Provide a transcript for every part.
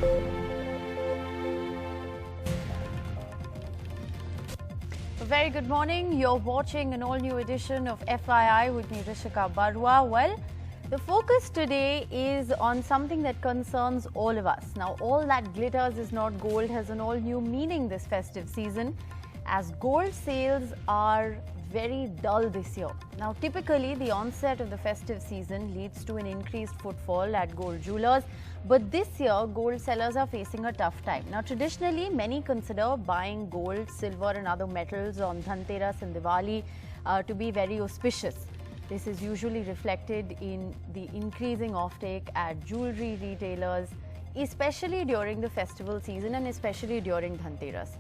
A very good morning. You're watching an all-new edition of FII with me, Rishika Barua. Well, the focus today is on something that concerns all of us. Now, all that glitters is not gold has an all-new meaning this festive season, as gold sales are very dull this year. Now, typically, the onset of the festive season leads to an increased footfall at gold jewelers. But this year, gold sellers are facing a tough time. Now, traditionally, many consider buying gold, silver and other metals on Dhanteras and Diwali to be very auspicious. This is usually reflected in the increasing offtake at jewellery retailers, especially during the festival season and especially during Dhanteras.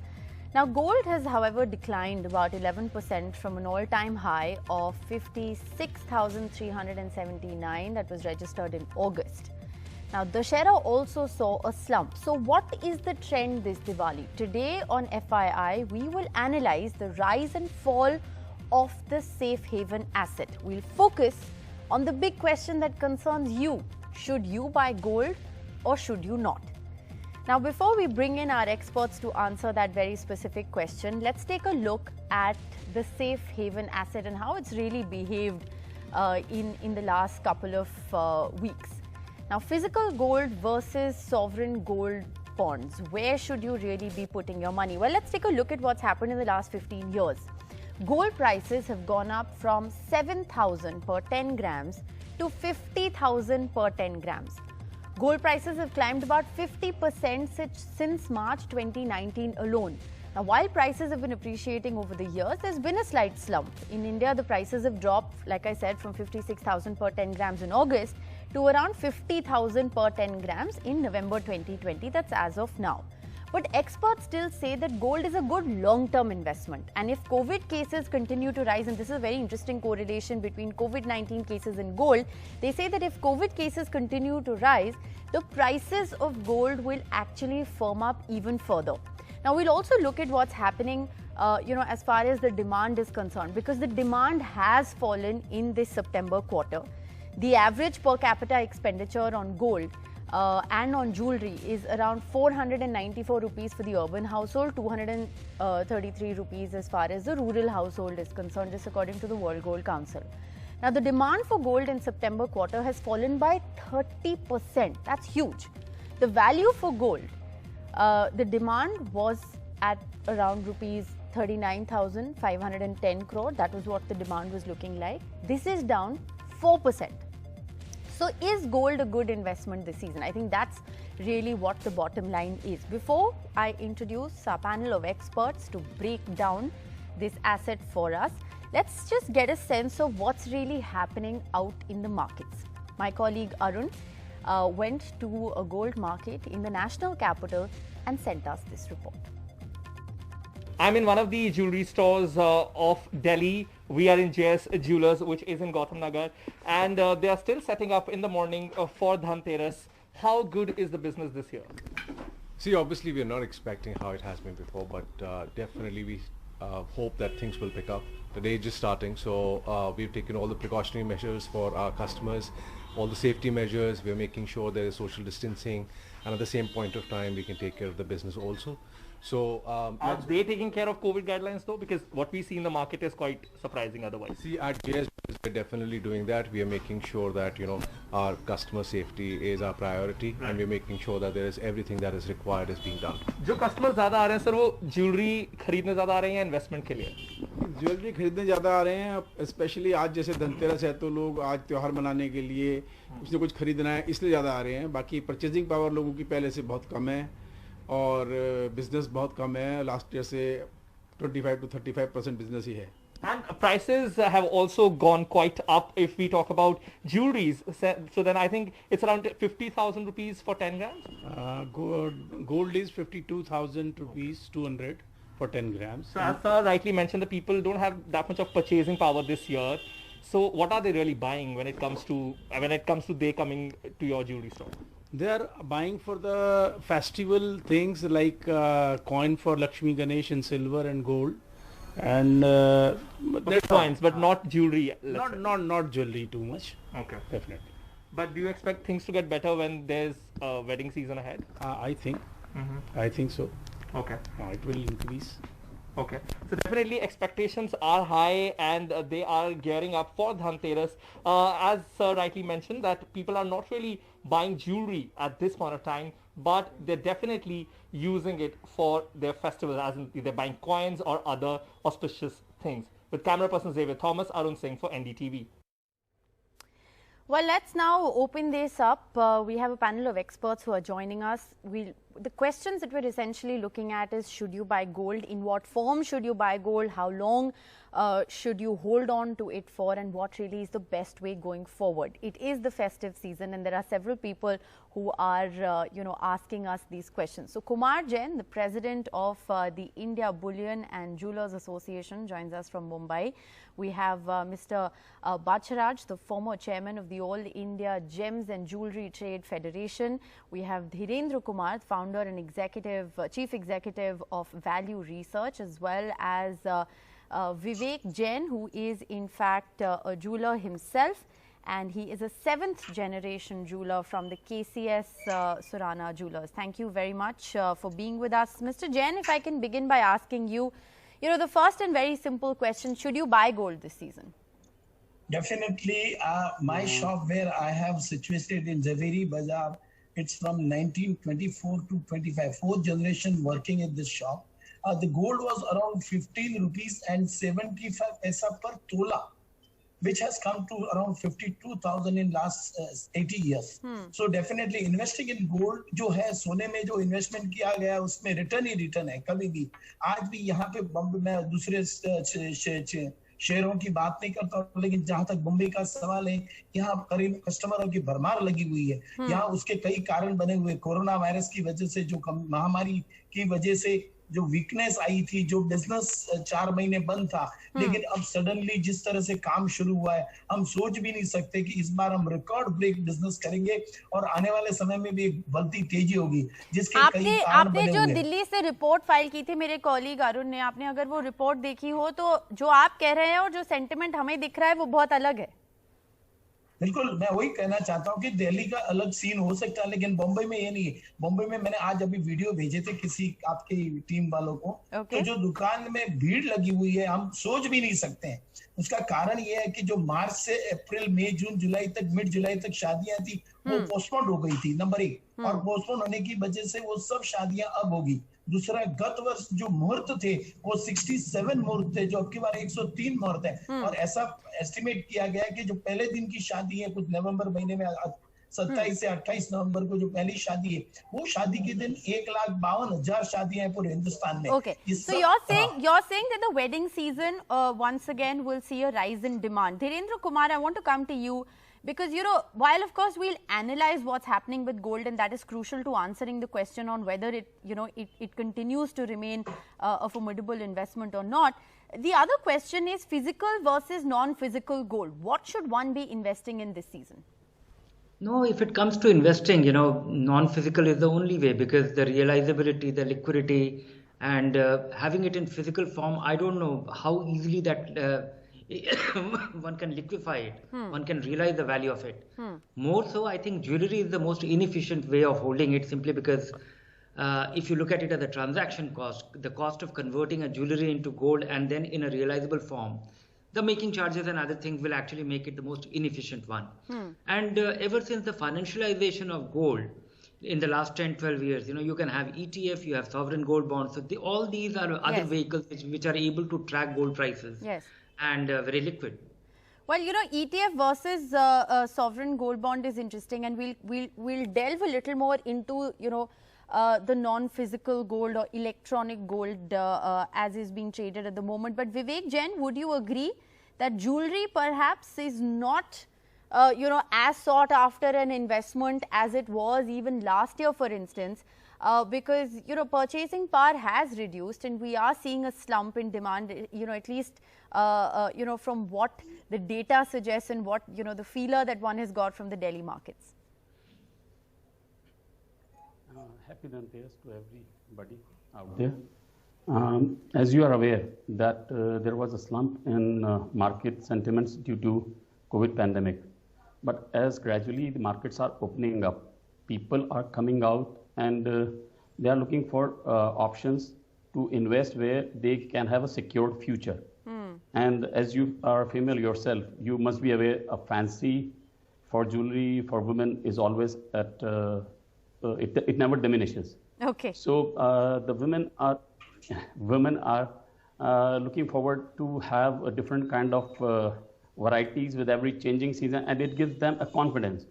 Now, gold has, however, declined about 11% from an all-time high of 56,379 that was registered in August. Now, Dussehra also saw a slump. So, what is the trend this Diwali? Today on FII, we will analyze the rise and fall of the safe haven asset. We'll focus on the big question that concerns you. Should you buy gold or should you not? Now, before we bring in our experts to answer that very specific question, let's take a look at the safe haven asset and how it's really behaved in the last couple of weeks. Now, physical gold versus sovereign gold bonds. Where should you really be putting your money? Well, let's take a look at what's happened in the last 15 years. Gold prices have gone up from 7,000 per 10 grams to 50,000 per 10 grams. Gold prices have climbed about 50% since March 2019 alone. Now, while prices have been appreciating over the years, there's been a slight slump. In India, the prices have dropped, like I said, from 56,000 per 10 grams in August to around 50,000 per 10 grams in November 2020. That's as of now. But experts still say that gold is a good long-term investment. And if COVID cases continue to rise, and this is a very interesting correlation between COVID-19 cases and gold, they say that if COVID cases continue to rise, the prices of gold will actually firm up even further. Now, we'll also look at what's happening, as far as the demand is concerned, because the demand has fallen in this September quarter. The average per capita expenditure on gold and on jewellery is around 494 rupees for the urban household, 233 rupees as far as the rural household is concerned, this according to the World Gold Council. Now, the demand for gold in September quarter has fallen by 30%. That's huge. The value for gold, the demand was at around rupees 39,510 crore. That was what the demand was looking like. This is down 4%. So, is gold a good investment this season? I think that's really what the bottom line is. Before I introduce our panel of experts to break down this asset for us, let's just get a sense of what's really happening out in the markets. My colleague Arun went to a gold market in the national capital and sent us this report. I'm in one of the jewelry stores of Delhi. We are in JS Jewelers, which is in Gautam Nagar, and they are still setting up in the morning for Dhanteras. How good is the business this year? See, obviously we are not expecting how it has been before, but definitely we hope that things will pick up. The day is just starting, so we've taken all the precautionary measures for our customers, all the safety measures. We're making sure there is social distancing, and at the same point of time we can take care of the business also. So, are they taking care of COVID guidelines though? Because what we see in the market is quite surprising otherwise. See, at JS, we're definitely doing that. We are making sure that, our customer safety is our priority, right. And we're making sure that there is everything that is required is being done. जो customers ज़्यादा आ रहे हैं sir, वो jewelry खरीदने ज़्यादा आ रहे हैं या investment के लिए? ज्वेलरी खरीदने ज़्यादा आ रहे हैं, स्पेशली आज जैसे धनतेरस है तो लोग आज त्यौहार मनाने के लिए कुछ न कुछ खरीदना है, इसलिए ज़्यादा आ रहे हैं. बाकी परचेजिंग पावर लोगों की पहले से बहुत कम है और बिजनेस बहुत कम है. लास्ट ईयर से 25 to 35% बिजनेस ही है. And prices have also gone quite up if we talk about jewelries. So then I think it's around 50,000 rupees for 10 grams? Gold is 52,000 rupees 200 for 10 grams. So as sir rightly mentioned, the people don't have that much of purchasing power this year. So what are they really buying when it comes to they coming to your jewelry store? They are buying for the festival things like coin for Lakshmi Ganesh in silver and gold. And coins, but not jewelry. Not jewelry too much. Okay, definitely. But do you expect things to get better when there's wedding season ahead? I think so. Okay. It will increase. Okay. So definitely expectations are high and they are gearing up for Dhanteras. As Sir rightly mentioned, that people are not really buying jewelry at this point of time, but they're definitely using it for their festival, as in they're buying coins or other auspicious things. With camera person Xavier Thomas, Arun Singh for NDTV. Well, let's now open this up. We have a panel of experts who are joining us. The questions that we're essentially looking at is, should you buy gold? In what form should you buy gold? How long should you hold on to it for? And what really is the best way going forward? It is the festive season and there are several people who are, asking us these questions. So Kumar Jain, the president of the India Bullion and Jewelers Association, joins us from Mumbai. We have Mr. Bacharaj, the former chairman of the All India Gems and Jewelry Trade Federation. We have Dhirendra Kumar, founder and chief executive of Value Research, as well as Vivek Jain, who is in fact a jeweler himself, and he is a 7th generation jeweler from the KCS Surana Jewelers. Thank you very much for being with us. Mr. Jain, if I can begin by asking you, the first and very simple question, should you buy gold this season? Definitely. My shop where I have situated in Zaveri Bazaar, it's from 1924 to 25, 4th generation working in this shop. The gold was around 15 rupees and 75 paisa per tola, which has come to around 52,000 in last 80 years. So definitely investing in gold, जो है सोने में जो investment किया गया उसमें return ही return है कभी भी. आज भी यहाँ पे बम्बई में दूसरे शहरों की बात नहीं करता हूँ, लेकिन जहां तक मुंबई का सवाल है, यहाँ करीब कस्टमरों की भरमार लगी हुई है. यहाँ उसके कई कारण बने हुए, कोरोना वायरस की वजह से, जो महामारी की वजह से जो वीकनेस आई थी, जो बिजनेस 4 महीने बंद था, लेकिन अब सडनली जिस तरह से काम शुरू हुआ है, हम सोच भी नहीं सकते कि इस बार हम रिकॉर्ड ब्रेक बिजनेस करेंगे और आने वाले समय में भी एक बढ़ती तेजी होगी, जिसके कई कारण बने हुए हैं. आपने जो दिल्ली से रिपोर्ट फाइल की थी मेरे कॉलीग अरुण ने, आपने अगर वो रिपोर्ट देखी हो तो जो आप कह रहे हैं और जो सेंटिमेंट हमें दिख रहा है वो बहुत अलग है. बिल्कुल, मैं वही कहना चाहता हूँ कि दिल्ली का अलग सीन हो सकता है, लेकिन बॉम्बे में ये नहीं है. बॉम्बे में मैंने आज अभी वीडियो भेजे थे किसी आपकी टीम वालों को, तो जो दुकान में भीड़ लगी हुई है हम सोच भी नहीं सकते हैं. उसका कारण ये है कि जो मार्च से अप्रैल मई जून जुलाई तक, मिड जुलाई तक शादियां थी, वो पोस्टपोन हो गई थी, नंबर 1. और पोस्टपोन होने की वजह से वो सब शादियां अब होगी. दूसरा, गत वर्ष जो मुहूर्त थे वो 67 मुहूर्त थे, जो अब की बार 103 मुहूर्त है. और ऐसा एस्टिमेट किया गया है कि जो पहले दिन की शादी है, कुछ नवंबर महीने में 27 से 28 नवंबर को जो पहली शादी है, वो शादी के दिन 1,52,000 शादियां हैं पूरे हिंदुस्तान में. Okay, so you're saying that the wedding season once again will see a rise in demand. Dhirendra Kumar, I want to come to you. Because, while of course we'll analyze what's happening with gold, and that is crucial to answering the question on whether it continues to remain a formidable investment or not. The other question is physical versus non-physical gold. What should one be investing in this season? No, if it comes to investing, non-physical is the only way, because the realizability, the liquidity, and having it in physical form, I don't know how easily that one can liquefy it, one can realize the value of it. More so, I think jewelry is the most inefficient way of holding it, simply because if you look at it as a transaction cost, the cost of converting a jewelry into gold and then in a realizable form, the making charges and other things will actually make it the most inefficient one. And ever since the financialization of gold in the last 10-12 years, you can have ETF, you have sovereign gold bonds. So all these are other vehicles which are able to track gold prices. Yes. And very liquid. Well, ETF versus sovereign gold bond is interesting, and we'll delve a little more into the non-physical gold or electronic gold as is being traded at the moment. But Vivek Jain, would you agree that jewelry perhaps is not as sought after an investment as it was even last year, for instance? Because purchasing power has reduced, and we are seeing a slump in demand, at least from what the data suggests and what the feeler that one has got from the Delhi markets. Happy Dhanteras to everybody out there. As you are aware that there was a slump in market sentiments due to COVID pandemic. But as gradually the markets are opening up, people are coming out and they are looking for options to invest where they can have a secured future. And as you are female yourself, you must be aware a fancy for jewelry for women is always at, it never diminishes. Okay. So the women are looking forward to have a different kind of varieties with every changing season, and it gives them a confidence.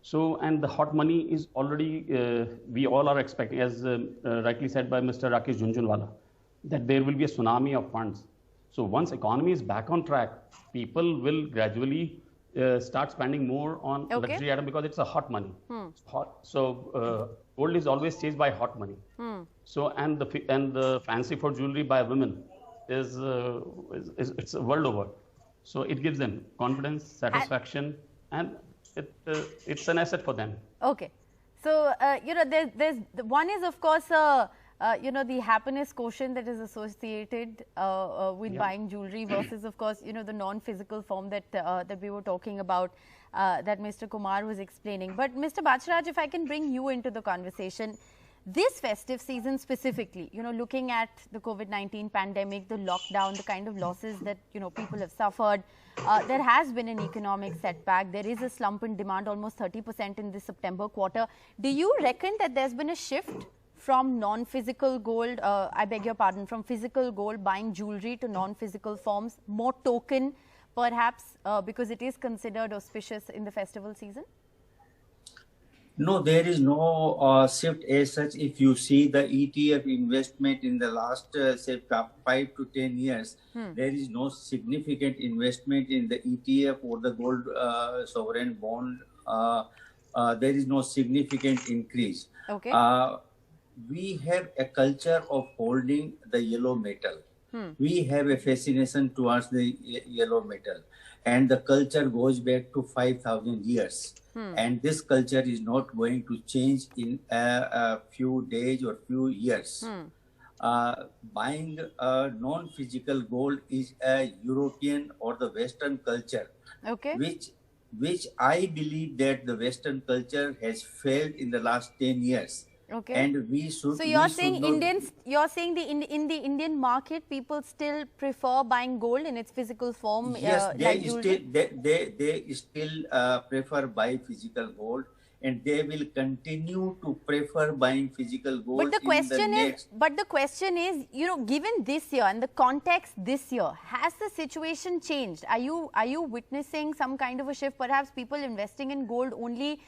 So, and the hot money is already, we all are expecting, as rightly said by Mr. Rakesh Jhunjhunwala, that there will be a tsunami of funds. So once economy is back on track, people will gradually start spending more on luxury item because it's a hot money. So gold is always chased by hot money. So and the fancy for jewelry by women is it's a world over. So it gives them confidence, satisfaction, and it's an asset for them. Okay. So, there's one is, of course, the happiness quotient that is associated with buying jewelry versus, of course, the non-physical form that we were talking about, that Mr. Kumar was explaining. But Mr. Bacharaj, if I can bring you into the conversation, this festive season specifically, looking at the COVID-19 pandemic, the lockdown, the kind of losses that, people have suffered, there has been an economic setback. There is a slump in demand, almost 30% in this September quarter. Do you reckon that there's been a shift from non-physical gold, I beg your pardon, from physical gold buying jewelry to non-physical forms, more token perhaps, because it is considered auspicious in the festival season? No, there is no shift as such. If you see the ETF investment in the last, say, 5 to 10 years, there is no significant investment in the ETF or the gold sovereign bond. There is no significant increase. Okay. We have a culture of holding the yellow metal. We have a fascination towards the yellow metal. And the culture goes back to 5,000 years. And this culture is not going to change in a few days or few years. Buying non-physical gold is a European or the Western culture, which I believe that the Western culture has failed in the last 10 years. Okay. And we should. So you're saying in the Indian market, people still prefer buying gold in its physical form. Yes, they still prefer buying physical gold, and they will continue to prefer buying physical gold. But the question is, given this year and the context this year, has the situation changed? Are you witnessing some kind of a shift? Perhaps people investing in gold only,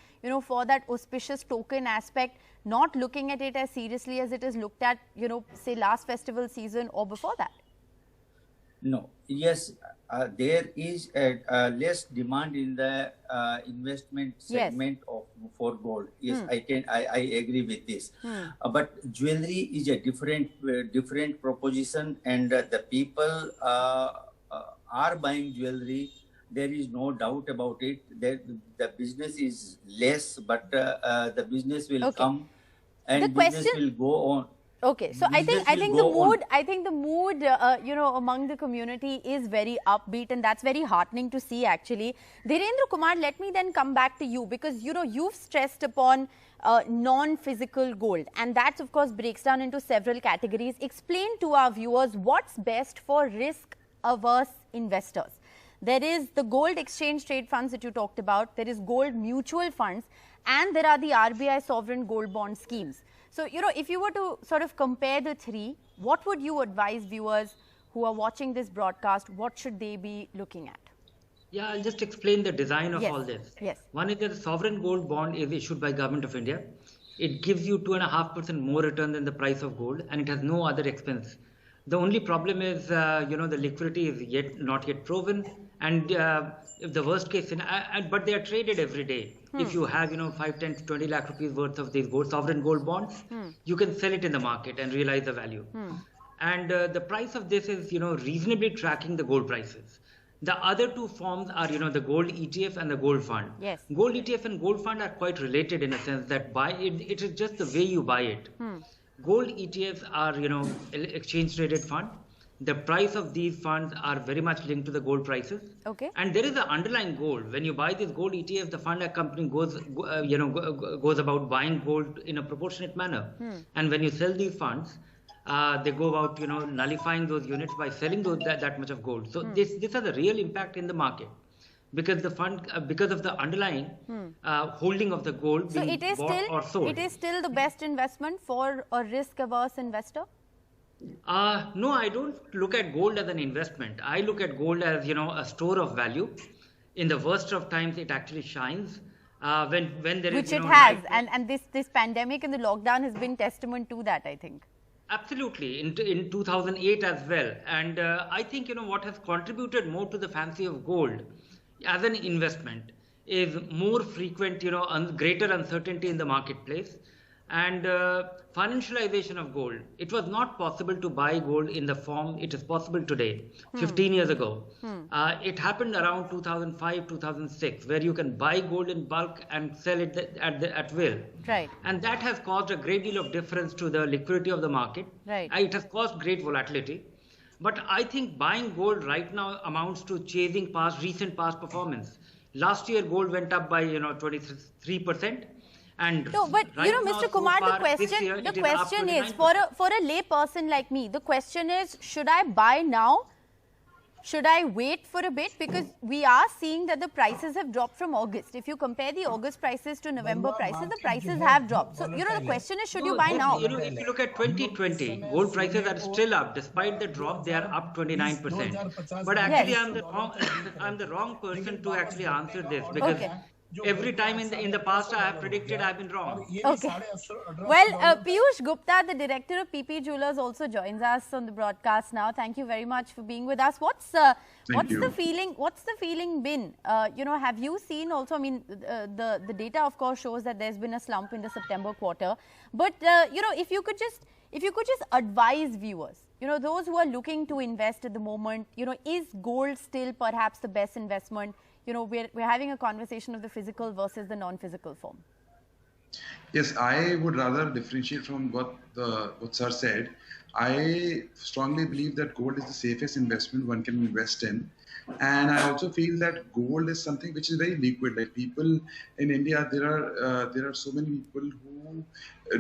for that auspicious token aspect, not looking at it as seriously as it is looked at, say last festival season or before that? No. Yes, there is a less demand in the investment segment for gold. Yes, I agree with this. But jewelry is a different proposition, and the people are buying jewelry. There is no doubt about it. The business is less, but the business will come, and business will go on. Okay, so I think the mood among the community is very upbeat, and that's very heartening to see actually. Dhirendra Kumar, let me then come back to you, because you've stressed upon non-physical gold, and that of course breaks down into several categories. Explain to our viewers what's best for risk-averse investors. There is the gold exchange trade funds that you talked about, there is gold mutual funds, and there are the RBI sovereign gold bond schemes. So, if you were to sort of compare the three, what would you advise viewers who are watching this broadcast? What should they be looking at? Yeah, I'll just explain the design of all this. Yes. One is that the sovereign gold bond is issued by Government of India. It gives you 2.5% more return than the price of gold, and it has no other expense. The only problem is, the liquidity is not yet proven, and if the worst case, but they are traded every day. If you have, 5, 10, 20 lakh rupees worth of these sovereign gold bonds, you can sell it in the market and realize the value. And the price of this is, reasonably tracking the gold prices. The other two forms are, the gold ETF and the gold fund. Yes. Gold ETF and gold fund are quite related in a sense that it is just the way you buy it. Gold ETFs are, exchange traded fund. the price of these funds are very much linked to the gold prices. Okay. And there is an underlying gold. When you buy this gold ETF, the fund company goes about buying gold in a proportionate manner. And when you sell these funds, they go about nullifying those units by selling that much of gold. So this has a real impact in the market, because the fund because of the underlying holding of the gold So being it is bought or sold. it is still the best investment for a risk-averse investor? No, I don't look at gold as an investment. I look at gold as a store of value. In the worst of times, it actually shines. When there is Which it has, and this pandemic and the lockdown has been testament to that, I think. Absolutely, in 2008 as well. And I think what has contributed more to the fancy of gold as an investment is more frequent, greater uncertainty in the marketplace, and financialization of gold. It was not possible to buy gold in the form it is possible today. 15 years ago, it happened around 2005, 2006, where you can buy gold in bulk and sell it at will. Right. And that has caused a great deal of difference to the liquidity of the market. Right. It has caused great volatility. But I think buying gold right now amounts to chasing recent past performance. Last year, gold went up by 23%. And no, but right Mr. now, Kumar, so far, the question is for a lay person like me, the question is, should I buy now? Should I wait for a bit? Because we are seeing that the prices have dropped from August. If you compare the August prices to November prices, the prices have dropped. So, the question is, should you buy now? If you look at 2020, gold prices are still up. Despite the drop, they are up 29%. But actually, yes. I'm the wrong person to actually answer this, because every time in the past I have predicted I've been wrong. Okay. Well, Piyush Gupta, the director of PP Jewellers, also joins us on the broadcast now. Thank you very much for being with us. What's the feeling? What's the feeling been? Have you seen also? I mean, the data of course shows that there's been a slump in the September quarter. But if you could just advise viewers, those who are looking to invest at the moment, is gold still perhaps the best investment? We're having a conversation of the physical versus the non-physical form. Yes, I would rather differentiate from what Sir said. I strongly believe that gold is the safest investment one can invest in. And I also feel that gold is something which is very liquid. Like people in India, there are so many people who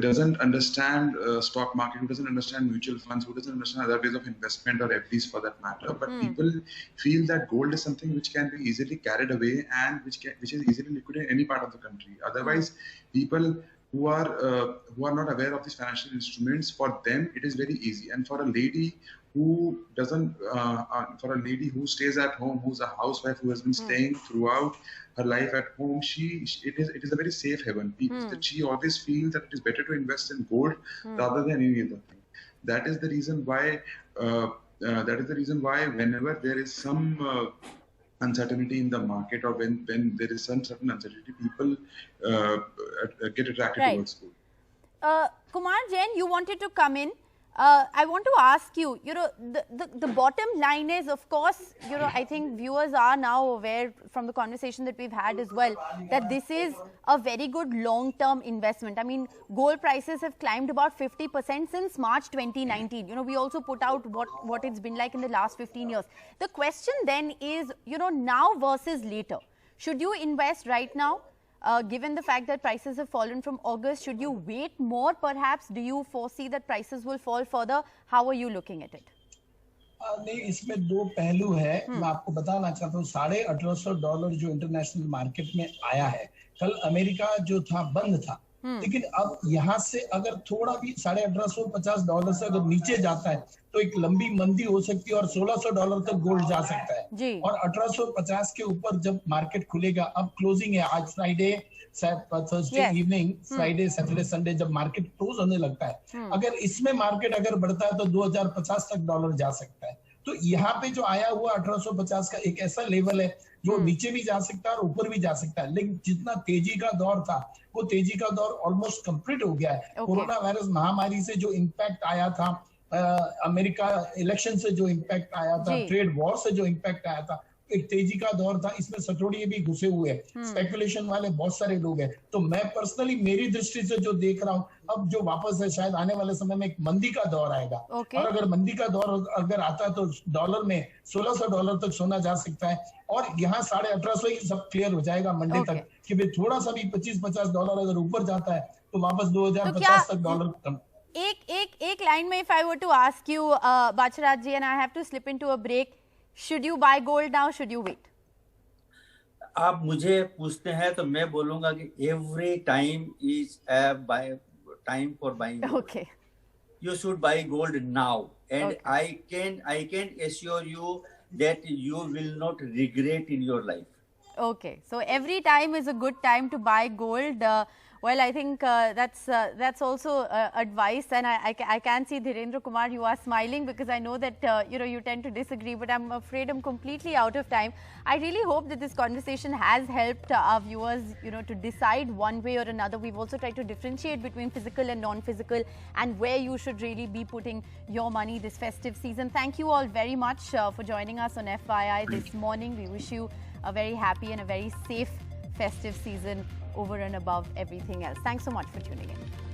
doesn't understand stock market, who doesn't understand mutual funds, who doesn't understand other ways of investment or FDs for that matter. But people feel that gold is something which can be easily carried away and which is easily liquid in any part of the country. Otherwise, people who are not aware of these financial instruments, for them it is very easy. And for a lady who doesn't, for a lady who stays at home, who's a housewife, who has been staying throughout her life at home, it is a very safe haven. She always feels that it is better to invest in gold rather than any other thing. That is the reason why. Whenever there is some uncertainty in the market, or when there is some certain uncertainty, people get attracted towards gold. Kumar Jain, you wanted to come in. I want to ask you, the bottom line is, of course, I think viewers are now aware from the conversation that we've had as well, that this is a very good long-term investment. I mean, gold prices have climbed about 50% since March 2019. We also put out what it's been like in the last 15 years. The question then is, now versus later. Should you invest right now? Given the fact that prices have fallen from August, should you wait more perhaps? Do you foresee that prices will fall further? How are you looking at it? नहीं, इसमें दो पहलू है। मैं आपको बताना चाहता हूँ, $1850 जो इंटरनेशनल मार्केट में आया है, कल अमेरिका जो था बंद था, लेकिन अब यहाँ से अगर थोड़ा भी $1850 से अगर नीचे जाता है तो एक लंबी मंदी हो सकती है और $1600 तक गोल्ड जा सकता है। और 1850 के ऊपर जब मार्केट खुलेगा, अब क्लोजिंग है आज Friday, Thursday evening, Friday, Saturday, Sunday जब मार्केट क्लोज होने लगता है, अगर इसमें मार्केट अगर बढ़ता है तो 2050 तक डॉलर जा सकता है। तो यहाँ पे जो आया हुआ 1850 का एक ऐसा लेवल है जो नीचे भी जा सकता है और ऊपर भी जा सकता है। लेकिन जितना तेजी का दौर था, वो तेजी का दौर ऑलमोस्ट कंप्लीट हो गया है। कोरोना वायरस महामारी से जो इम्पैक्ट आया था, अमेरिका इलेक्शन से जो इम्पैक्ट आया था, ट्रेड वॉर से जो इम्पैक्ट आया था, एक तेजी का दौर था, इसमें सटोड़िए भी घुसे हुए हैं, स्पेकुलेशन वाले बहुत सारे लोग हैं। तो मैं पर्सनली मेरी दृष्टि से जो देख रहा हूँ, अब जो वापस है शायद आने वाले समय में एक मंदी का दौर आएगा। और अगर मंदी का दौर अगर आता है तो डॉलर में $1600 तक सोना जा सकता है, और यहाँ 1850 ही सब क्लियर हो जाएगा मंडे तक कि भाई थोड़ा सा भी $25-50 अगर ऊपर जाता है तो वापस 2050 तक डॉलर। एक लाइन में if I were to ask you, Bacharaj ji, and I have to slip into a break, should you buy gold now, should you wait? आप मुझे पूछते हैं तो मैं बोलूंगा कि every time is a time for buying gold. Okay. You should buy gold now, and okay. I can assure you that you will not regret in your life. Okay, so every time is a good time to buy gold. Well, I think that's also advice, and I can see Dhirendra Kumar, you are smiling because I know that you tend to disagree, but I'm afraid I'm completely out of time. I really hope that this conversation has helped our viewers, to decide one way or another. We've also tried to differentiate between physical and non-physical, and where you should really be putting your money this festive season. Thank you all very much for joining us on FYI this morning. We wish you a very happy and a very safe festive season over and above everything else. Thanks so much for tuning in.